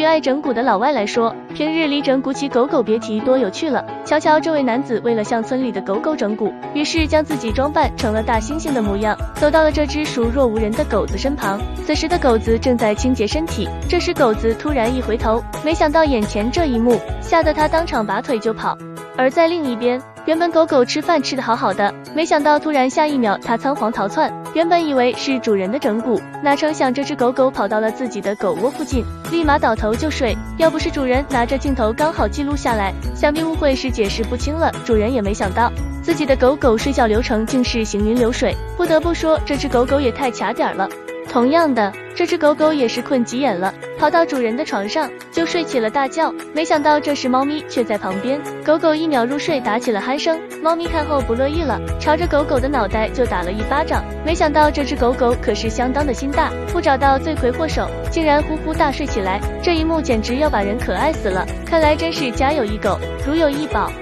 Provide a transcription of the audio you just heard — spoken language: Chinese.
于爱整蛊的老外来说，平日里整蛊起狗狗别提多有趣了。瞧瞧这位男子为了向村里的狗狗整蛊，于是将自己装扮成了大猩猩的模样，走到了这只熟若无人的狗子身旁。此时的狗子正在清洁身体，这时狗子突然一回头，没想到眼前这一幕，吓得他当场拔腿就跑。而在另一边，原本狗狗吃饭吃得好好的，没想到突然下一秒它仓皇逃窜，原本以为是主人的整蛊，哪成想这只狗狗跑到了自己的狗窝附近，立马倒头就睡。要不是主人拿着镜头刚好记录下来，想必误会是解释不清了。主人也没想到自己的狗狗睡觉流程竟是行云流水，不得不说这只狗狗也太卡点了。同样的，这只狗狗也是困急眼了，跑到主人的床上就睡起了大觉。没想到这时猫咪却在旁边，狗狗一秒入睡，打起了鼾声。猫咪看后不乐意了，朝着狗狗的脑袋就打了一巴掌。没想到这只狗狗可是相当的心大，不找到罪魁祸首，竟然呼呼大睡起来。这一幕简直要把人可爱死了，看来真是家有一狗，如有一宝。